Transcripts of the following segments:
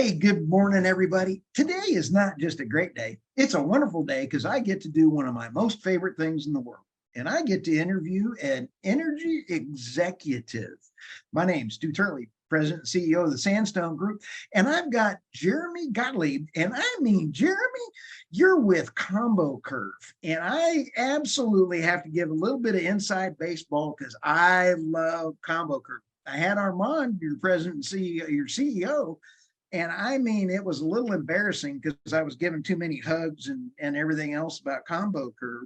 Hey, good morning, everybody. Today is not just a great day. It's a wonderful day because I get to do one of my most favorite things in the world, and I get to interview an energy executive. My name's Stu Turley, President and CEO of the Sandstone Group, and I've got Jeremy Gottlieb. And I mean, Jeremy, you're with ComboCurve, and I absolutely have to give a little bit of inside baseball because I love ComboCurve. I had Armand, your president and CEO, your CEO, and I mean, it was a little embarrassing because I was giving too many hugs and everything else about ComboCurve.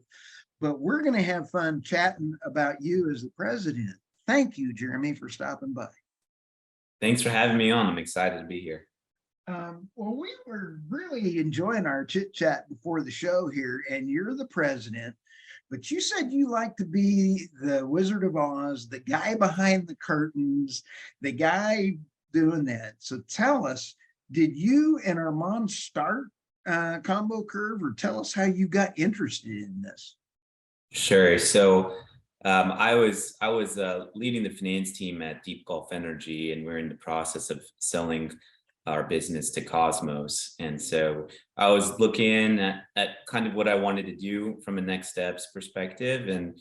But we're going to have fun chatting about you as the president. Thank you, Jeremy, for stopping by. Thanks for having me on. I'm excited to be here. Well, we were really enjoying our chit chat before the show here, and you're the president. But you said you like to be the Wizard of Oz, the guy behind the curtains, the guy doing that. So tell us, did you and Armand start ComboCurve, or tell us how you got interested in this? Sure. So I was leading the finance team at Deep Gulf Energy, and we're in the process of selling our business to Cosmos. And so I was looking at kind of what I wanted to do from a next steps perspective. And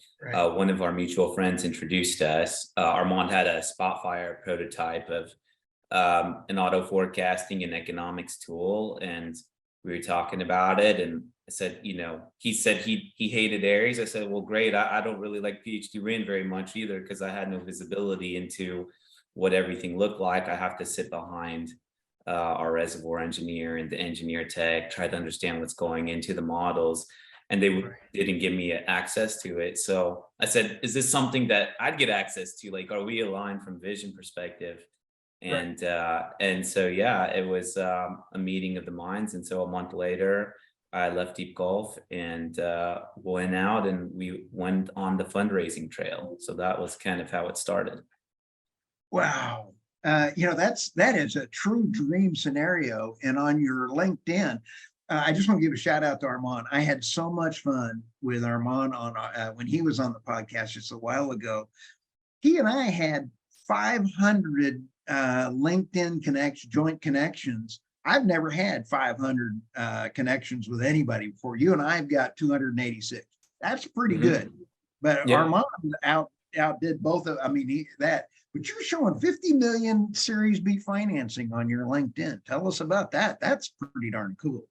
one of our mutual friends introduced us. Armand had a Spotfire prototype of an auto forecasting and economics tool, and we were talking about it. And I said, he said he hated Aries. I said, well, great. I don't really like PhD wind very much either, because I had no visibility into what everything looked like. I have to sit behind our reservoir engineer and the engineer tech, try to understand what's going into the models, and they didn't give me access to it. So I said, is this something that I'd get access to? Like, are we aligned from vision perspective? And so yeah, it was a meeting of the minds. And so a month later, I left Deep Gulf and went out, and we went on the fundraising trail. So that was kind of how it started. Wow. That is a true dream scenario. And on your LinkedIn, I just want to give a shout out to Armand. I had so much fun with Armand on when he was on the podcast just a while ago. He and I had 500 LinkedIn joint connections. I've never had 500 connections with anybody before. You and I've got 286. That's pretty good. But Armand outdid both of. I mean, But you're showing 50 million Series B financing on your LinkedIn. Tell us about that. That's pretty darn cool.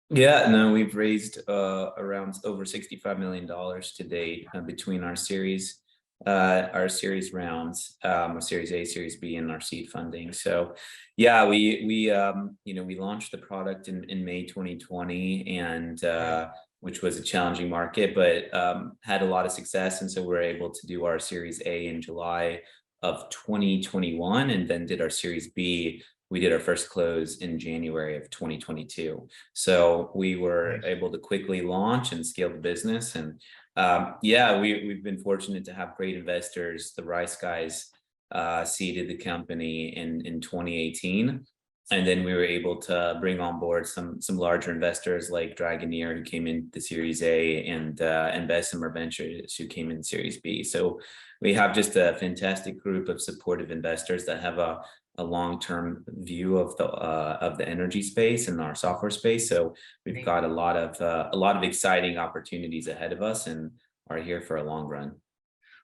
Yeah, no, we've raised around over $65 million to date between our series rounds, our Series A, Series B, and our seed funding. So, yeah, we launched the product in May 2020, and which was a challenging market, but had a lot of success, and so we're able to do our Series A in July of 2021, and then did our Series B. We did our first close in January of 2022. So we were able to quickly launch and scale the business. And we've been fortunate to have great investors. The Rice guys seeded the company in 2018. And then we were able to bring on board some larger investors like Dragoneer, who came in the Series A, and Bessemer Ventures, who came in Series B. So we have just a fantastic group of supportive investors that have a long-term view of the energy space and our software space. So we've got a lot of exciting opportunities ahead of us, and are here for a long run.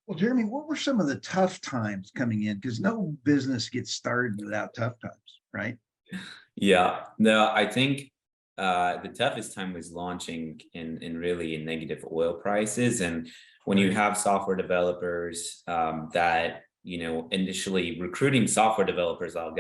Well, Jeremy, what were some of the tough times coming in? Because no business gets started without tough times, right? Yeah, no, I think the toughest time was launching in really negative oil prices. And when you have software developers that, initially recruiting software developers, I'll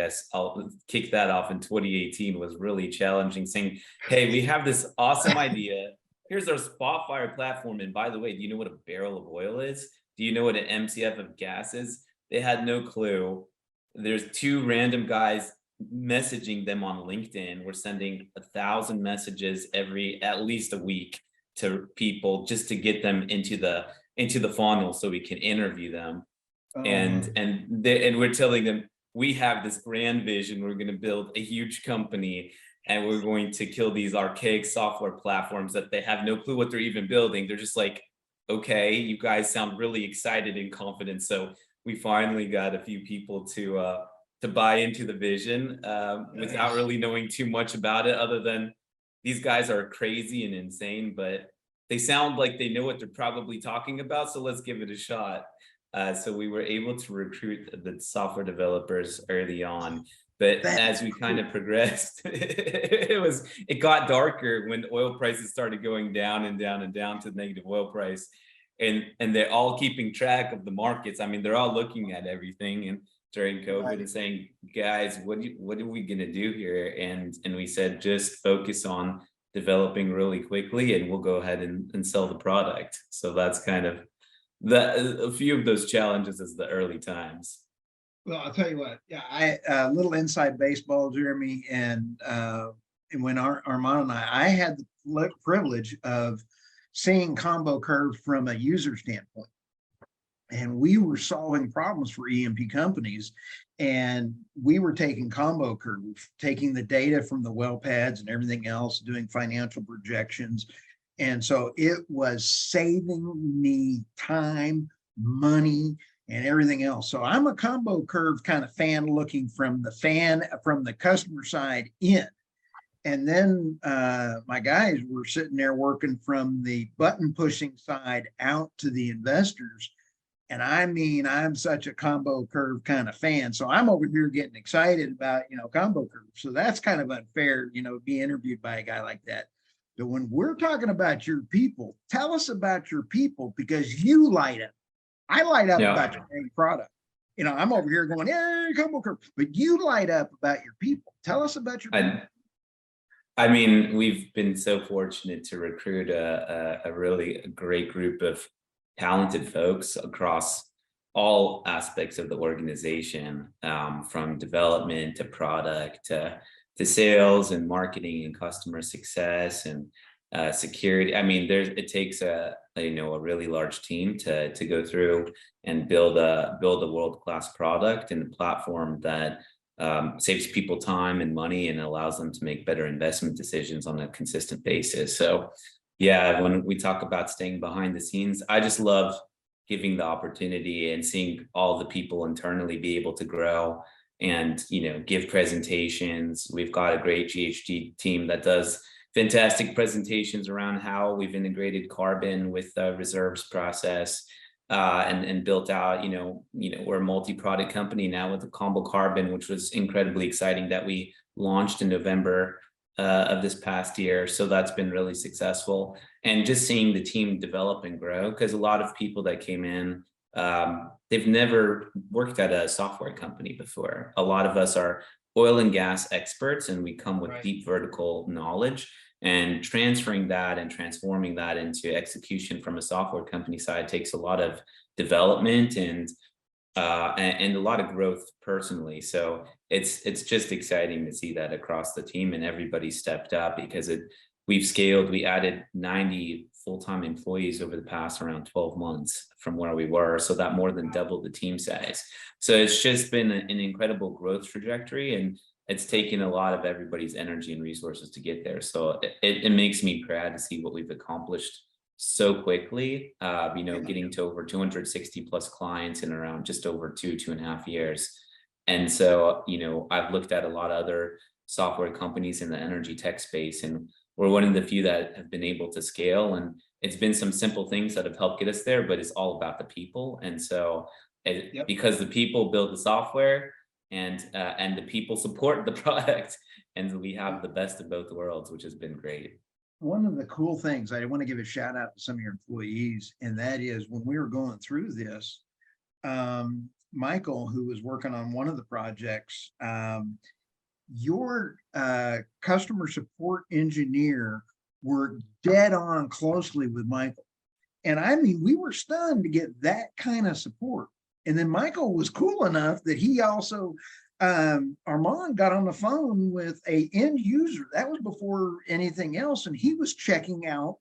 kick that off in 2018, was really challenging, saying, hey, we have this awesome idea. Here's our Spotfire platform. And by the way, do you know what a barrel of oil is? Do you know what an MCF of gas is? They had no clue. There's two random guys messaging them on LinkedIn. We're sending 1,000 messages at least a week to people just to get them into the funnel so we can interview them. And we're telling them, we have this grand vision. We're going to build a huge company, and we're going to kill these archaic software platforms that they have no clue what they're even building. They're just like, okay, you guys sound really excited and confident. So we finally got a few people to to buy into the vision without really knowing too much about it, other than these guys are crazy and insane, but they sound like they know what they're probably talking about. So let's give it a shot. So we were able to recruit the software developers early on. But as we kind of progressed, it got darker when oil prices started going down and down and down to negative oil price. And they're all keeping track of the markets. I mean, they're all looking at everything and during COVID and saying, guys, what are we gonna do here? And we said, just focus on developing really quickly and we'll go ahead and sell the product. So that's kind of a few of those challenges as the early times. Well, I'll tell you what, yeah, a little inside baseball, Jeremy, and when Armand and I had the privilege of seeing ComboCurve from a user standpoint. And we were solving problems for ENB companies. And we were taking ComboCurve, taking the data from the well pads and everything else, doing financial projections. And so it was saving me time, money, and everything else. So I'm a ComboCurve kind of fan, looking from the customer side in. And then my guys were sitting there working from the button pushing side out to the investors. And I mean, I'm such a ComboCurve kind of fan. So I'm over here getting excited about, ComboCurve. So that's kind of unfair, be interviewed by a guy like that. But when we're talking about your people, tell us about your people, because you light up. I light up about your main product. I'm over here going, yeah, ComboCurve, but you light up about your people. Tell us about your people. I mean, we've been so fortunate to recruit a really great group of talented folks across all aspects of the organization, from development to product to sales and marketing and customer success and security. I mean, it takes a really large team to go through and build a world-class product and a platform that saves people time and money and allows them to make better investment decisions on a consistent basis. So yeah, when we talk about staying behind the scenes, I just love giving the opportunity and seeing all the people internally be able to grow and, give presentations. We've got a great GHG team that does fantastic presentations around how we've integrated carbon with the reserves process. And built out, we're a multi-product company now with the ComboCarbon, which was incredibly exciting that we launched in November of this past year. So that's been really successful. And just seeing the team develop and grow, because a lot of people that came in, they've never worked at a software company before. A lot of us are oil and gas experts, and we come with deep vertical knowledge. And transferring that and transforming that into execution from a software company side takes a lot of development and a lot of growth personally. So it's just exciting to see that across the team, and everybody stepped up because we've scaled. We added 90 full-time employees over the past around 12 months from where we were. So that more than doubled the team size. So it's just been an incredible growth trajectory, and it's taken a lot of everybody's energy and resources to get there. So it makes me proud to see what we've accomplished so quickly, getting to over 260 plus clients in around just over 2.5 years. And so, I've looked at a lot of other software companies in the energy tech space, and we're one of the few that have been able to scale. And it's been some simple things that have helped get us there, but it's all about the people. And so because the people build the software, and the people support the product, and we have the best of both worlds, which has been great. One of the cool things, I want to give a shout out to some of your employees, and that is when we were going through this, Michael, who was working on one of the projects, your customer support engineer worked dead on closely with Michael. And I mean, we were stunned to get that kind of support. And then Michael was cool enough that he also, Armand got on the phone with a end user. That was before anything else. And he was checking out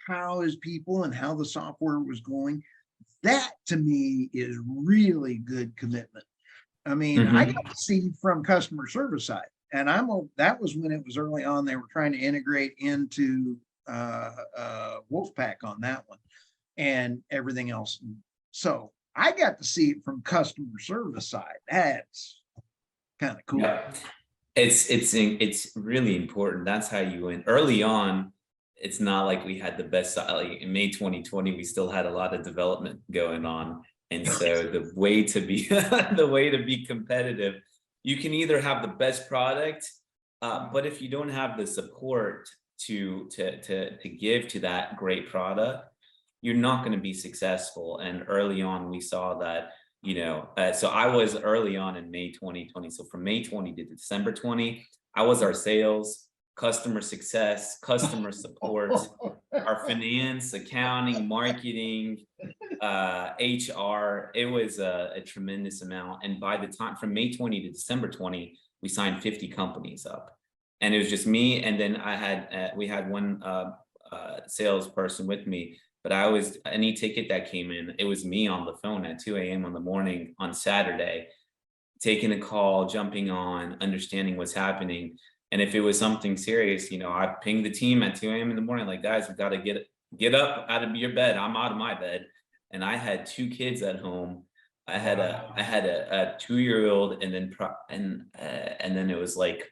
how his people and how the software was going. That to me is really good commitment. I mean, I got to see from customer service side, and that was when it was early on. They were trying to integrate into Wolfpack on that one and everything else. So I got to see it from customer service side. That's kind of cool. Yeah. It's really important. That's how you win. Early on, it's not like we had the best, like in May 2020, we still had a lot of development going on. And so the way to be the way to be competitive, you can either have the best product, but if you don't have the support to give to that great product, you're not going to be successful. And early on, we saw that, so I was early on in May 2020. So from May 20 to December 20, I was our sales, customer success, customer support, our finance, accounting, marketing, HR. It was a tremendous amount. And by the time from May 20 to December 20, we signed 50 companies up. And it was just me. And then we had one salesperson with me. But any ticket that came in, it was me on the phone at 2 a.m. in the morning on Saturday, taking a call, jumping on, understanding what's happening. And if it was something serious, I pinged the team at 2 a.m. in the morning, like, guys, we got to get up out of your bed. I'm out of my bed. And I had 2 kids at home. I had a 2-year-old, and then it was like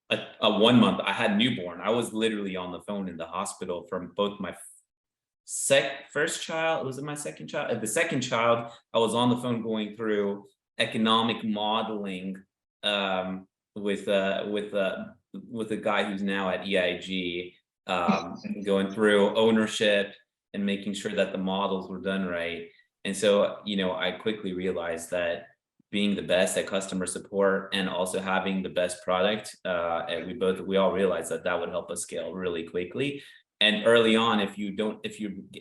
a 1 month. I had newborn. I was literally on the phone in the hospital from both my first child. Was it my second child? The second child, I was on the phone going through economic modeling with a guy who's now at EIG, going through ownership and making sure that the models were done right. And so, I quickly realized that being the best at customer support and also having the best product, and we all realized that would help us scale really quickly. And early on, if you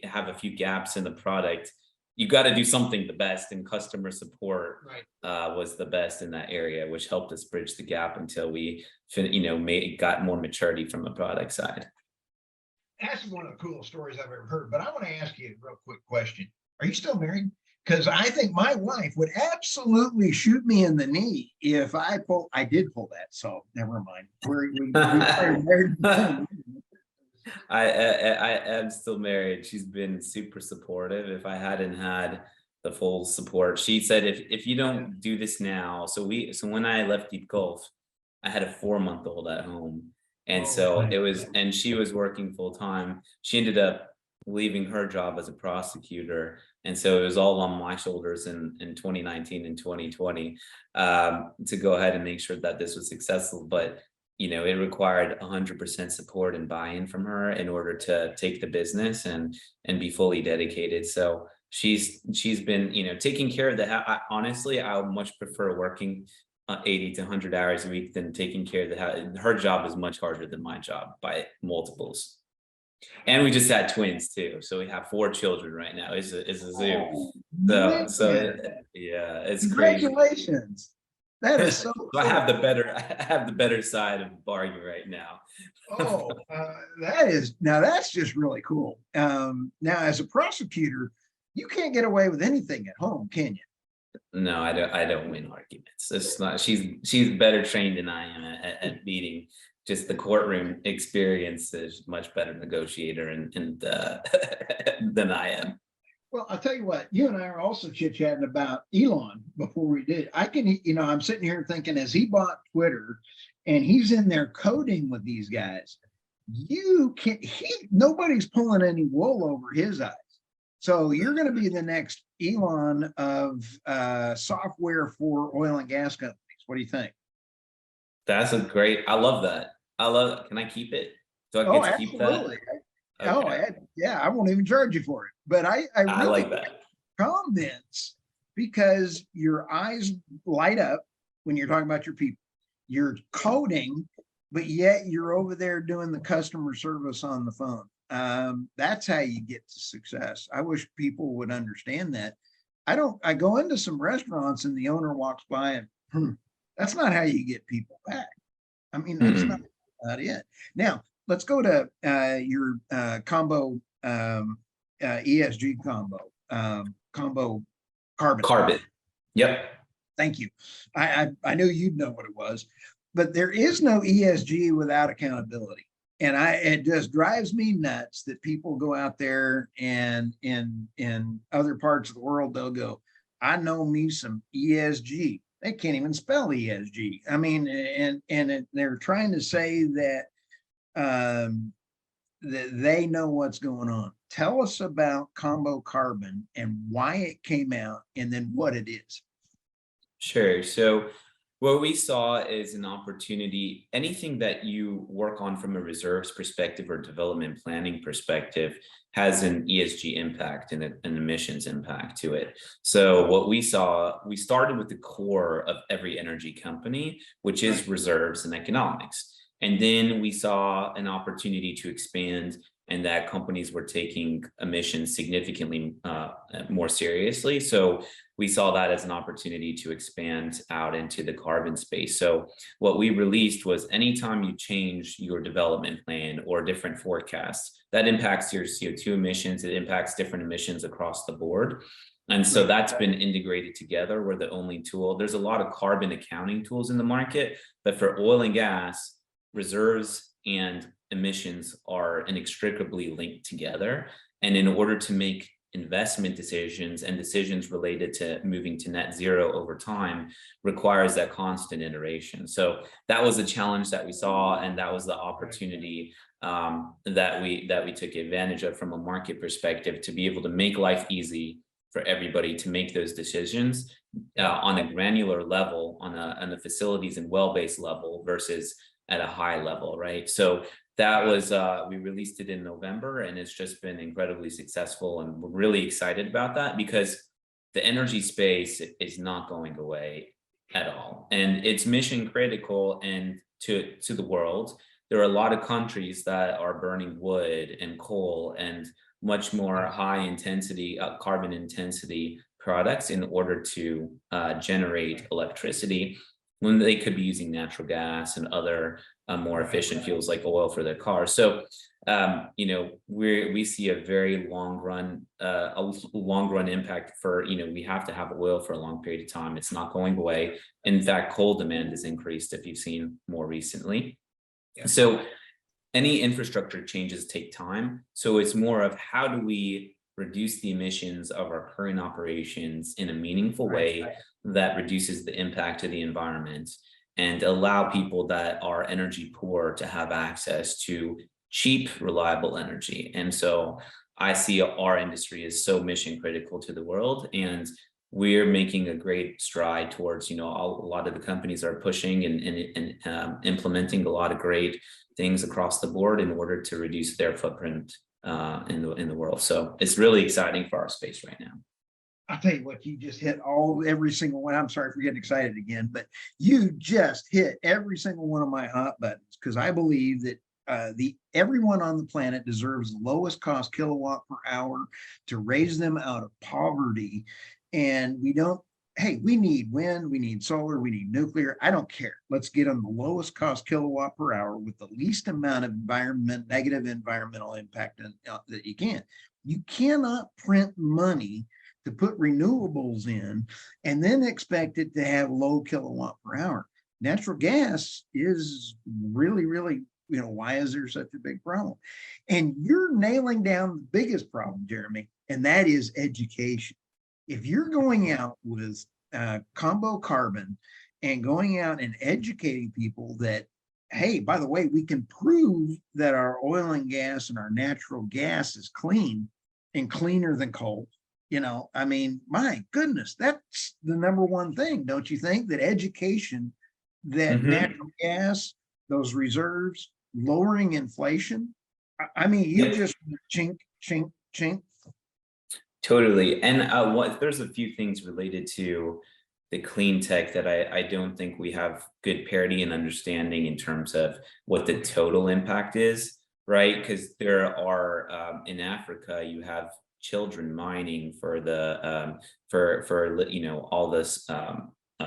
have a few gaps in the product, you got to do something the best, and customer support was the best in that area, which helped us bridge the gap until we, got more maturity from the product side. That's one of the coolest stories I've ever heard. But I want to ask you a real quick question. Are you still married? Because I think my wife would absolutely shoot me in the knee if I did pull that. So never mind. We started married. I am still married. She's been super supportive. If I hadn't had the full support, she said, if you don't do this now, so when I left Deep Gulf, I had a 4-month-old at home. And and she was working full time. She ended up leaving her job as a prosecutor. And so it was all on my shoulders in 2019 and 2020 to go ahead and make sure that this was successful. But it required 100% support and buy-in from her in order to take the business and be fully dedicated. So she's been, taking care of the house. Honestly, I would much prefer working 80 to 100 hours a week than taking care of the house. Her job is much harder than my job by multiples. And we just had twins too. So we have 4 children right now. It's a zoo. It's crazy. Congratulations. That is so cool. I have the better side of the bargain right now. That's just really cool. Now, as a prosecutor, you can't get away with anything at home, can you? No, I don't win arguments. It's not. She's better trained than I am at beating. Just the courtroom experience is much better negotiator and than I am. Well, I'll tell you what, you and I are also chit-chatting about Elon before we did. I'm sitting here thinking, as he bought Twitter and he's in there coding with these guys, nobody's pulling any wool over his eyes. So you're going to be the next Elon of software for oil and gas companies. What do you think? That's I love that. Can I keep it? Do I get to keep that? Okay. I won't even charge you for it. But I really like that. Comments, because your eyes light up when you're talking about your people. You're coding, but yet you're over there doing the customer service on the phone. That's how you get to success. I wish people would understand that. I go into some restaurants and the owner walks by and that's not how you get people back. I mean, that's not it. Now, let's go to your combo ESG combo carbon. Yep. Thank you. I knew you'd know what it was, but there is no ESG without accountability. And it just drives me nuts that people go out there and in other parts of the world, they'll go, I know me some ESG. they can't even spell ESG. I mean, they're trying to say that that they know what's going on. Tell us about ComboCurve and why it came out, and then what it is. Sure. So what we saw is an opportunity. Anything that you work on from a reserves perspective or development planning perspective has an ESG impact and an emissions impact to it. So what we saw, we started with the core of every energy company, which is reserves and economics. And then we saw an opportunity to expand, and that companies were taking emissions significantly more seriously. So we saw that as an opportunity to expand out into the carbon space. So what we released was anytime you change your development plan or different forecasts, that impacts your CO2 emissions, it impacts different emissions across the board. And so that's been integrated together. We're the only tool. There's a lot of carbon accounting tools in the market, but for oil and gas, reserves and emissions are inextricably linked together. And in order to make investment decisions and decisions related to moving to net zero over time requires that constant iteration. So that was a challenge that we saw, and that was the opportunity that we took advantage of from a market perspective, to be able to make life easy for everybody to make those decisions on a granular level, on a facilities and well-based level versus at a high level, right? So that was, we released it in November, and it's just been incredibly successful. And we're really excited about that because the energy space is not going away at all. And it's mission critical and to the world. There are a lot of countries that are burning wood and coal and much more high intensity, carbon intensity products in order to generate electricity, when they could be using natural gas and other more efficient fuels like oil for their cars. So, you know, we see a very long run impact for, you know, we have to have oil for a long period of time. It's not going away. In fact, coal demand has increased, if you've seen more recently. Yeah. So any infrastructure changes take time. So it's more of how do we reduce the emissions of our current operations in a meaningful way that reduces the impact to the environment, and allow people that are energy poor to have access to cheap, reliable energy. And so I see our industry as so mission critical to the world, and we're making a great stride towards, you know, a lot of the companies are pushing and implementing a lot of great things across the board in order to reduce their footprint in the world. So it's really exciting for our space right now. I'll tell you what, you just hit every single one. I'm sorry for getting excited again, but you just hit every single one of my hot buttons, because I believe that everyone on the planet deserves the lowest cost kilowatt per hour to raise them out of poverty. And we don't, hey, we need wind, we need solar, we need nuclear. I don't care. Let's get them the lowest cost kilowatt per hour with the least amount of negative environmental impact that you can. You cannot print money to put renewables in and then expect it to have low kilowatt per hour. Natural gas is really, really, you know, why is there such a big problem? And you're nailing down the biggest problem, Jeremy, and that is education. If you're going out with ComboCurve and going out and educating people that, hey, by the way, we can prove that our oil and gas and our natural gas is clean and cleaner than coal. You know, I mean, my goodness, that's the number one thing, don't you think? That education, that natural gas, those reserves, lowering inflation. I mean, you just chink, chink, chink. Totally. And there's a few things related to the clean tech that I don't think we have good parity and understanding in terms of what the total impact is, right? Because there are in Africa, you have children mining for the for you know, all this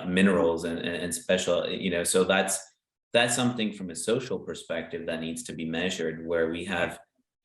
minerals and special, you know, so that's something from a social perspective that needs to be measured, where we have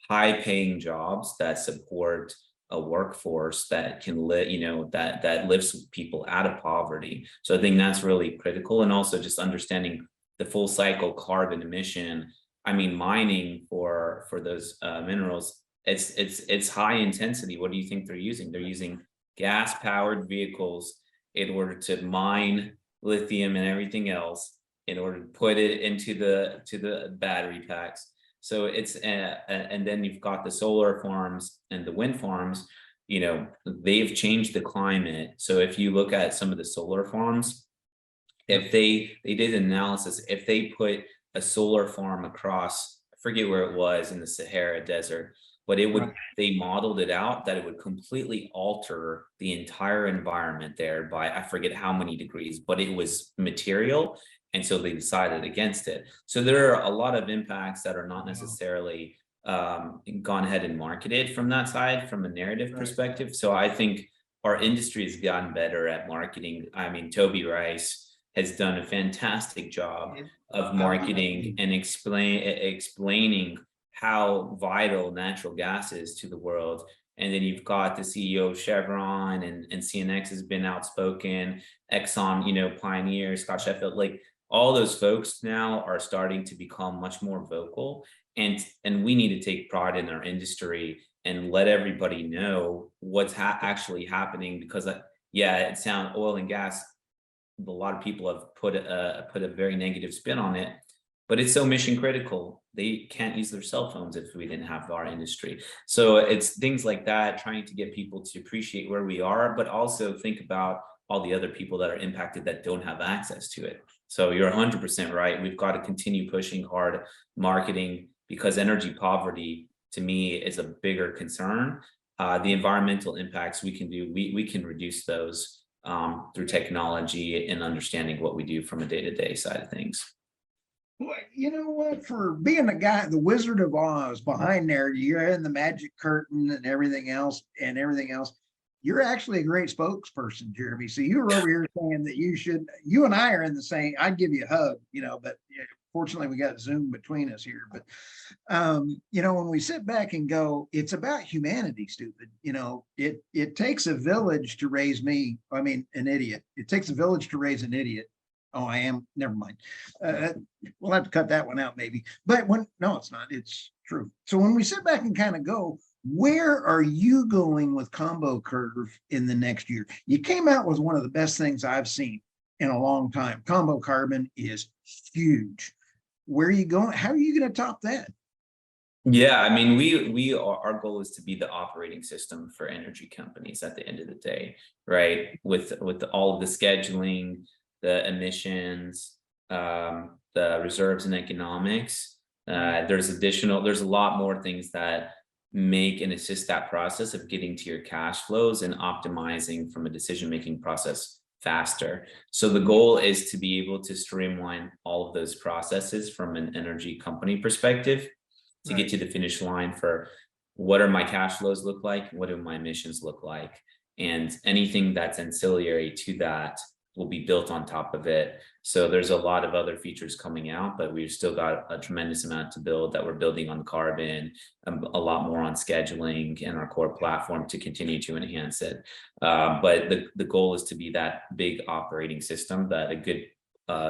high paying jobs that support a workforce that can you know, that lifts people out of poverty. So I think that's really critical. And also just understanding the full cycle carbon emission. I mean, mining for those minerals, it's high intensity. What do you think they're using? They're using gas powered vehicles in order to mine lithium and everything else in order to put it into the battery packs. So it's and then you've got the solar farms and the wind farms. You know, they've changed the climate. So if you look at some of the solar farms, if they did an analysis, if they put a solar farm across, I forget where it was in the Sahara Desert, but it would, Right. they modeled it out that it would completely alter the entire environment there by, I forget how many degrees, but it was material. And so they decided against it. So there are a lot of impacts that are not necessarily gone ahead and marketed from that side, from a narrative Right. perspective. So I think our industry has gotten better at marketing. I mean, Toby Rice has done a fantastic job of marketing and explaining how vital natural gas is to the world. And then you've got the CEO of Chevron, and CNX has been outspoken, Exxon, you know, Pioneer, Scott Sheffield, like all those folks now are starting to become much more vocal. And we need to take pride in our industry and let everybody know what's actually happening, because yeah, it sounds oil and gas, a lot of people have put a very negative spin on it, but it's so mission critical. They can't use their cell phones if we didn't have our industry. So it's things like that, trying to get people to appreciate where we are, but also think about all the other people that are impacted that don't have access to it. So you're 100% right. We've got to continue pushing hard marketing, because energy poverty to me is a bigger concern. The environmental impacts we can do, we can reduce those through technology and understanding what we do from a day-to-day side of things. Well, you know what? For being the guy, the Wizard of Oz behind there, you're in the magic curtain and everything else, you're actually a great spokesperson, Jeremy. So you were over here saying that you and I are in the same, I'd give you a hug, you know, but fortunately we got Zoom between us here. But, you know, when we sit back and go, it's about humanity, stupid. You know, it takes a village to raise me. I mean, an idiot. It takes a village to raise an idiot. Oh, I am. Never mind. We'll have to cut that one out maybe. But no, it's not. It's true. So when we sit back and kind of go, where are you going with ComboCurve in the next year? You came out with one of the best things I've seen in a long time. Combo Carbon is huge. Where are you going? How are you going to top that? Yeah, I mean, our goal is to be the operating system for energy companies at the end of the day, right? With all of the scheduling, the emissions, the reserves and economics. There's a lot more things that make and assist that process of getting to your cash flows and optimizing from a decision-making process faster. So the goal is to be able to streamline all of those processes from an energy company perspective to get to the finish line for what are my cash flows look like, what do my emissions look like, and anything that's ancillary to that will be built on top of it. So there's a lot of other features coming out, but we've still got a tremendous amount to build that we're building on carbon, a lot more on scheduling and our core platform to continue to enhance it. But the goal is to be that big operating system that a good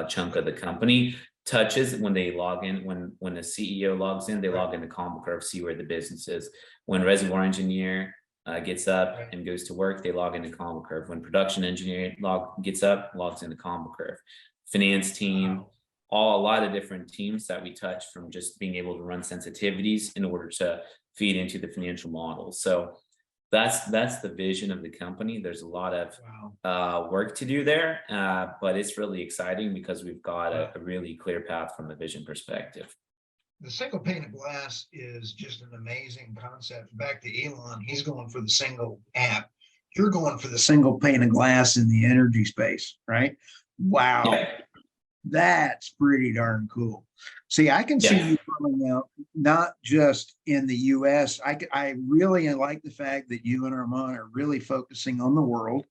chunk of the company touches when they log in. When a CEO logs in, they log into ComboCurve, see where the business is. When reservoir engineer gets up and goes to work, they log into ComboCurve. When production engineer gets up, logs into ComboCurve. Finance team, a lot of different teams that we touch, from just being able to run sensitivities in order to feed into the financial model. So that's the vision of the company. There's a lot of work to do there, but it's really exciting because we've got a really clear path from a vision perspective. The single pane of glass is just an amazing concept. Back to Elon, he's going for the single app. You're going for the single pane of glass in the energy space, right? Wow. Yeah. That's pretty darn cool. See, I can see you coming out not just in the US. I really like the fact that you and Armand are really focusing on the world.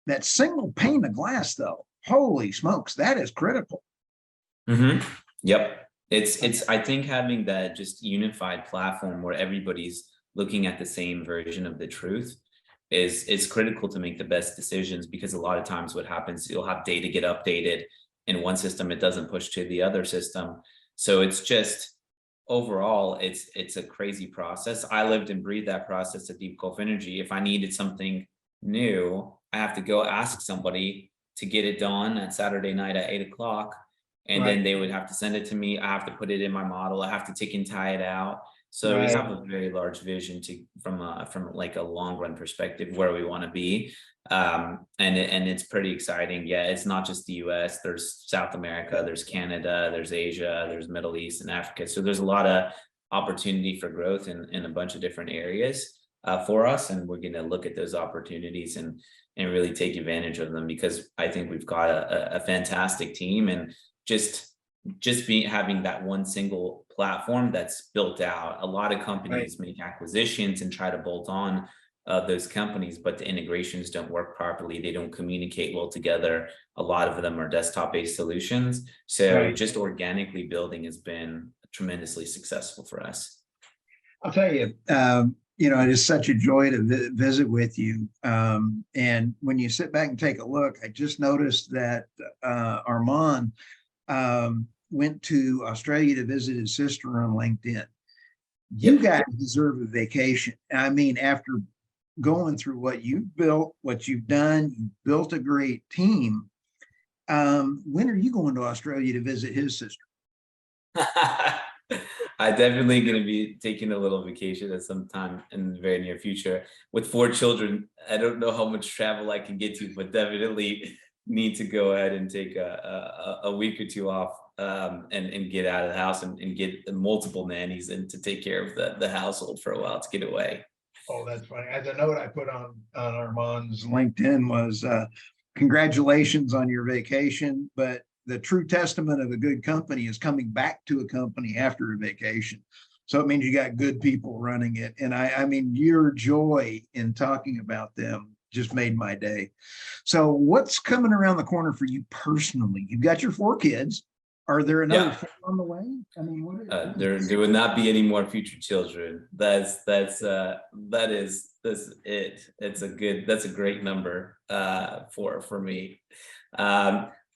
That single pane of glass, though, holy smokes, that is critical. Mm-hmm. Yep. It's I think having that just unified platform where everybody's looking at the same version of the truth is critical to make the best decisions, because a lot of times what happens, you'll have data get updated in one system, it doesn't push to the other system. So it's just overall, it's a crazy process. I lived and breathed that process at Deep Gulf Energy. If I needed something new, I have to go ask somebody to get it done at Saturday night at 8 o'clock. And then they would have to send it to me. I have to put it in my model. I have to tick and tie it out. So we have a very large vision from like a long run perspective where we want to be. And it's pretty exciting. Yeah, it's not just the US, there's South America, there's Canada, there's Asia, there's Middle East and Africa. So there's a lot of opportunity for growth in a bunch of different areas for us. And we're going to look at those opportunities and really take advantage of them, because I think we've got a fantastic team, and just having that one single platform that's built out. A lot of companies make acquisitions and try to bolt on those companies, but the integrations don't work properly. They don't communicate well together. A lot of them are desktop-based solutions. So just organically building has been tremendously successful for us. I'll tell you, it is such a joy to visit with you. And when you sit back and take a look, I just noticed that Armand went to Australia to visit his sister on LinkedIn. You guys deserve a vacation. I mean, after going through what you've built, what you've done, you built a great team. When are you going to Australia to visit his sister? I definitely going to be taking a little vacation at some time in the very near future. With 4 children, I don't know how much travel I can get to, but definitely need to go ahead and take a week or 2 off and get out of the house and get multiple nannies and to take care of the household for a while to get away. Oh, that's funny. As a note I put on Armand's LinkedIn was congratulations on your vacation, but the true testament of a good company is coming back to a company after a vacation. So it means you got good people running it. And I mean, your joy in talking about them just made my day. So what's coming around the corner for you personally? You've got your 4 kids. Are there another 4 on the way? I mean, there will not be any more future children. That's it. That's a great number for me.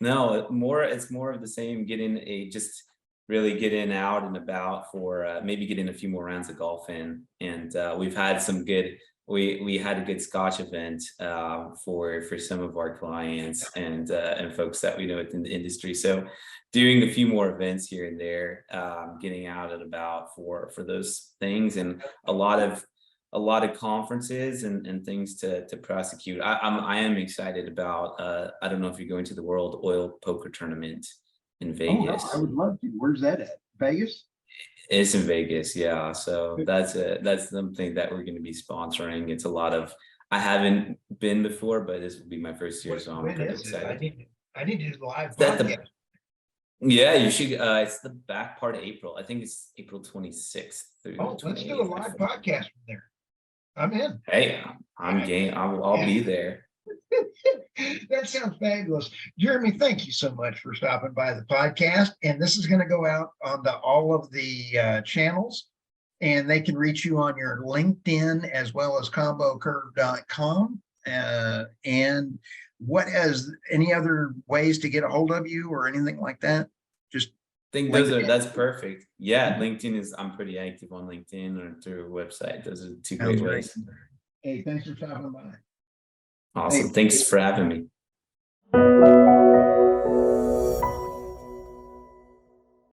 No, it's more of the same, just really getting out and about for maybe getting a few more rounds of golf in. And we've had some good, we had a good Scotch event for some of our clients and folks that we know within the industry. So doing a few more events here and there, getting out and about for those things, and a lot of conferences and things to prosecute. I am excited about, I don't know if you're going to the World Oil Poker Tournament in Vegas. Oh, no, I would love to. Where's that at? Vegas? It's in Vegas, yeah. So that's something that we're going to be sponsoring. It's a lot of, I haven't been before, but this will be my first year, so I'm pretty excited. I need to do the live podcast. Yeah, you should. It's the back part of April. I think it's April 26th through. Oh, let's do a live podcast from there. I'm in. Hey, I'm game. I'll be there. That sounds fabulous. Jeremy, thank you so much for stopping by the podcast. And this is going to go out on all of the channels, and they can reach you on your LinkedIn as well as ComboCurve.com. And what has any other ways to get a hold of you or anything like that? Just think that's perfect. Yeah, LinkedIn I'm pretty active on LinkedIn or through a website. Those are 2 great ways. Hey, thanks for stopping by. Awesome. Thanks for having me.